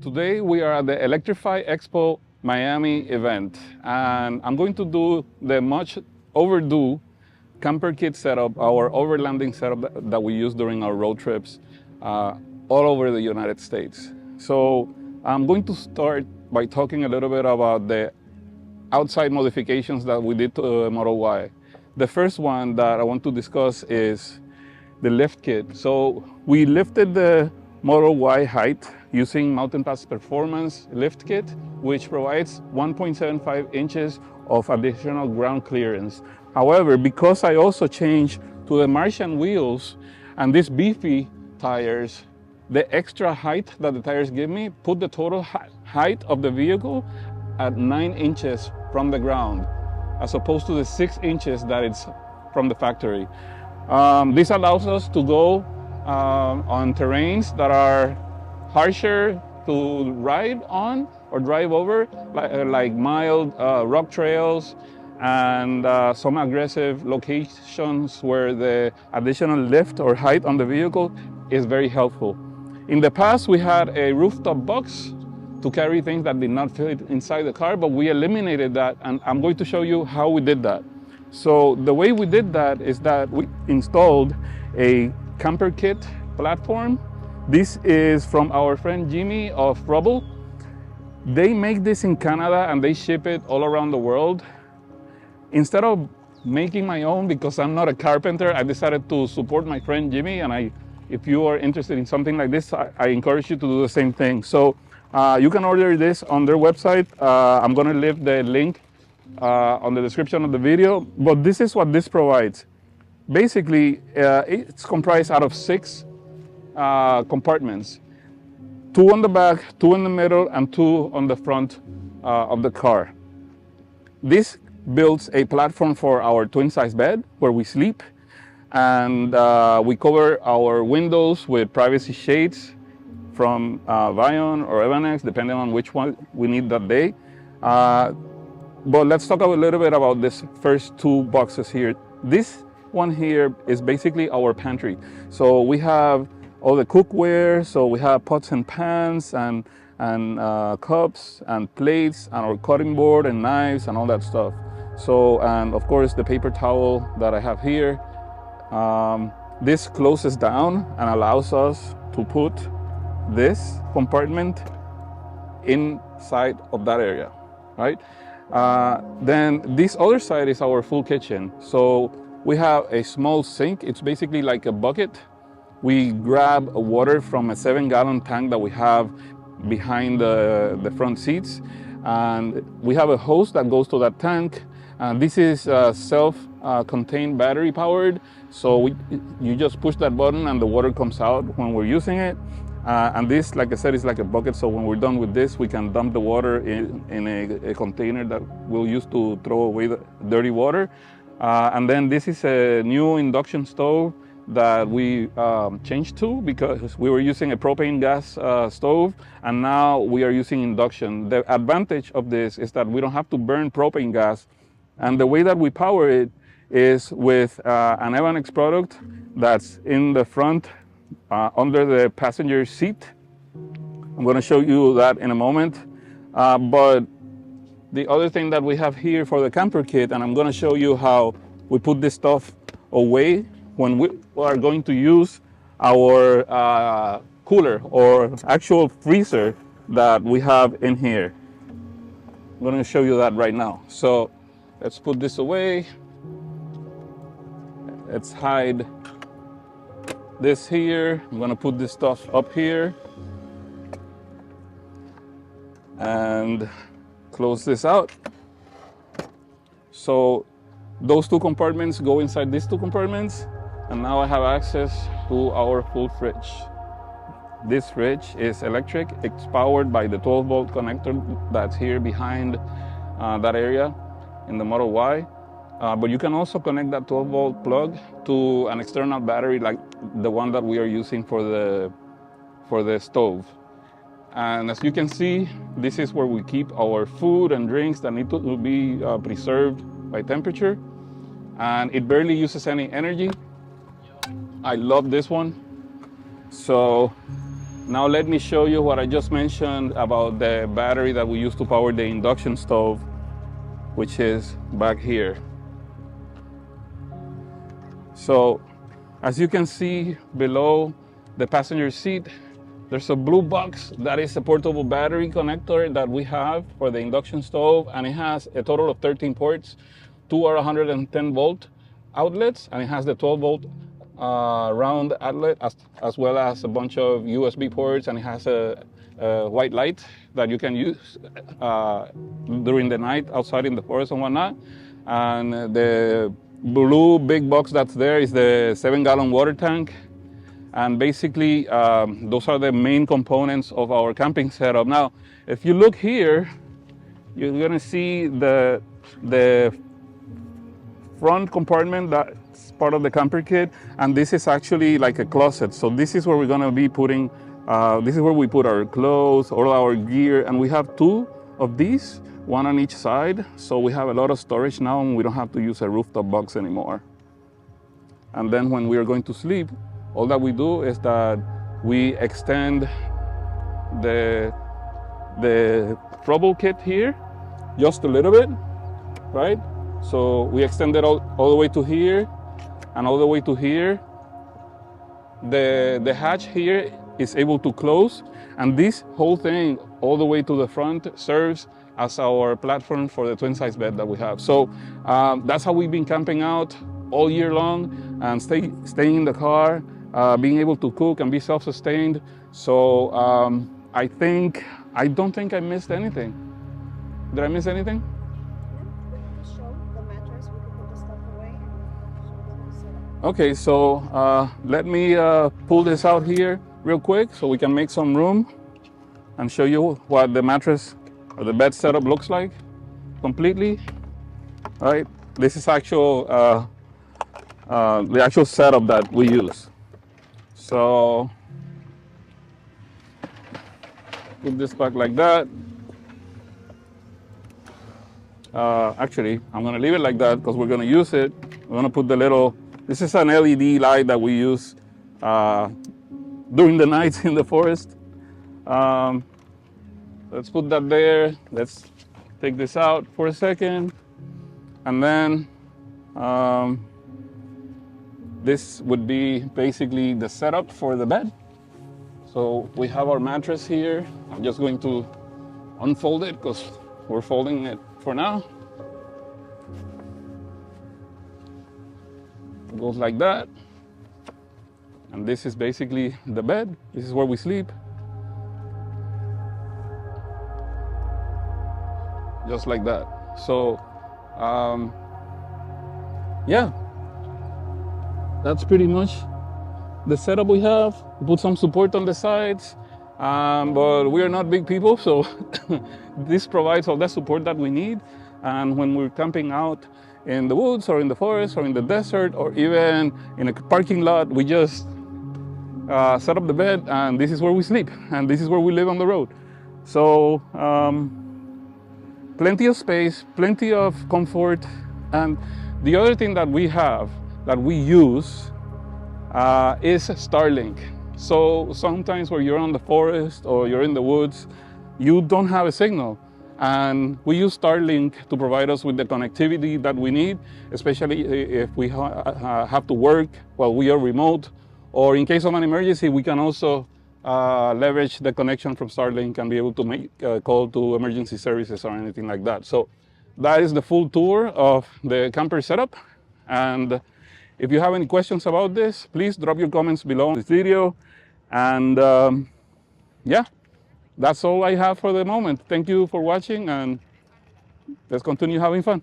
Today we are at the Electrify Expo Miami event, and I'm going to do the much overdue camper kit setup, our overlanding setup that we use during our road trips all over the United States. So I'm going to start by talking a little bit about the outside modifications that we did to the Model Y. The first one that I want to discuss is the lift kit. So we lifted the Model Y height using Mountain Pass Performance lift kit, which provides 1.75 inches of additional ground clearance. However, because I also changed to the Martian wheels and these beefy tires, the extra height that the tires give me put the total height of the vehicle at 9 inches from the ground, as opposed to the 6 inches that it's from the factory. This allows us to go on terrains that are harsher to ride on or drive over, like mild rock trails and some aggressive locations where the additional lift or height on the vehicle is very helpful. In the past, we had a rooftop box to carry things that did not fit inside the car, but we eliminated that, and I'm going to show you how we did that. So the way we did that is that we installed a camper kit platform. This is from our friend Jimmy of Rubble. They make this in Canada and they ship it all around the world. Instead of making my own, because I'm not a carpenter, I decided to support my friend Jimmy, and if you are interested in something like this, I encourage you to do the same thing. So you can order this on their website. I'm gonna leave the link on the description of the video, but this is what this provides. Basically, it's comprised out of 6 compartments. 2 on the back, 2 in the middle, and 2 on the front of the car. This builds a platform for our twin-size bed where we sleep, and we cover our windows with privacy shades from Vion or EVannex, depending on which one we need that day. But let's talk a little bit about this first 2 boxes here. This one here is basically our pantry. So we have all the cookware, so we have pots and pans and cups and plates and our cutting board and knives and all that stuff. So, and of course the paper towel that I have here. This closes down and allows us to put this compartment inside of that area, right? Then this other side is our full kitchen. So we have a small sink. It's basically like a bucket. We grab water from a 7-gallon tank that we have behind the front seats. And we have a hose that goes to that tank. And this is self-contained battery powered. So you just push that button and the water comes out when we're using it. And this, like I said, is like a bucket. So when we're done with this, we can dump the water in a container that we'll use to throw away the dirty water. And then this is a new induction stove that we changed to because we were using a propane gas stove, and now we are using induction. The advantage of this is that we don't have to burn propane gas, and the way that we power it is with an EVannex product that's in the front under the passenger seat. I'm going to show you that in a moment. But the other thing that we have here for the camper kit, and I'm going to show you how we put this stuff away when we are going to use our cooler or actual freezer that we have in here. I'm going to show you that right now. So let's put this away. Let's hide this here. I'm going to put this stuff up here and close this out. So those 2 compartments go inside these 2 compartments, and now I have access to our full fridge. This fridge is electric. It's powered by the 12-volt connector that's here behind that area in the Model Y. But you can also connect that 12-volt plug to an external battery like the one that we are using for the stove. And as you can see, this is where we keep our food and drinks that need to be preserved by temperature. And it barely uses any energy. I love this one. So Now let me show you what I just mentioned about the battery that we use to power the induction stove, which is back here. So as you can see below the passenger seat, there's a blue box that is a portable battery connector that we have for the induction stove, and it has a total of 13 ports. 2 are 110 volt outlets, and it has the 12 volt round outlet, as well as a bunch of USB ports, and it has a white light that you can use during the night outside in the forest and whatnot. And the blue big box that's there is the 7-gallon water tank. And basically, those are the main components of our camping setup. Now, if you look here, you're gonna see the front compartment that's part of the camper kit, and this is actually like a closet. So this is where we're gonna be putting, this is where we put our clothes, all our gear, and we have 2 of these, 1 on each side. So we have a lot of storage now, and we don't have to use a rooftop box anymore. And then when we are going to sleep, all that we do is that we extend the trouble kit here just a little bit, right? So we extend it all the way to here and all the way to here. The hatch here is able to close, and this whole thing all the way to the front serves as our platform for the twin size bed that we have. So that's how we've been camping out all year long and staying in the car, being able to cook and be self-sustained. So I don't think I missed anything. Did I miss anything? Okay, so let me pull this out here real quick so we can make some room and show you what the mattress or the bed setup looks like completely. All right, this is the actual setup that we use. So put this back like that. Actually, I'm gonna leave it like that because we're gonna use it. We're gonna put the little, this is an LED light that we use during the nights in the forest. Let's put that there. Let's take this out for a second. And then this would be basically the setup for the bed. So we have our mattress here. I'm just going to unfold it because we're folding it for now. It goes like that. And this is basically the bed. This is where we sleep. Just like that. So, yeah, that's pretty much the setup we have. We put some support on the sides, but we are not big people, so this provides all the support that we need. And when we're camping out in the woods or in the forest or in the desert or even in a parking lot, we just set up the bed, and this is where we sleep, and this is where we live on the road. So plenty of space, plenty of comfort. And the other thing that we have, that we use, is Starlink. So sometimes when you're on the forest or you're in the woods, you don't have a signal. And we use Starlink to provide us with the connectivity that we need, especially if we have to work while we are remote, or in case of an emergency, we can also leverage the connection from Starlink and be able to make a call to emergency services or anything like that. So that is the full tour of the camper setup. And if you have any questions about this, please drop your comments below this video. And yeah, that's all I have for the moment. Thank you for watching, and let's continue having fun.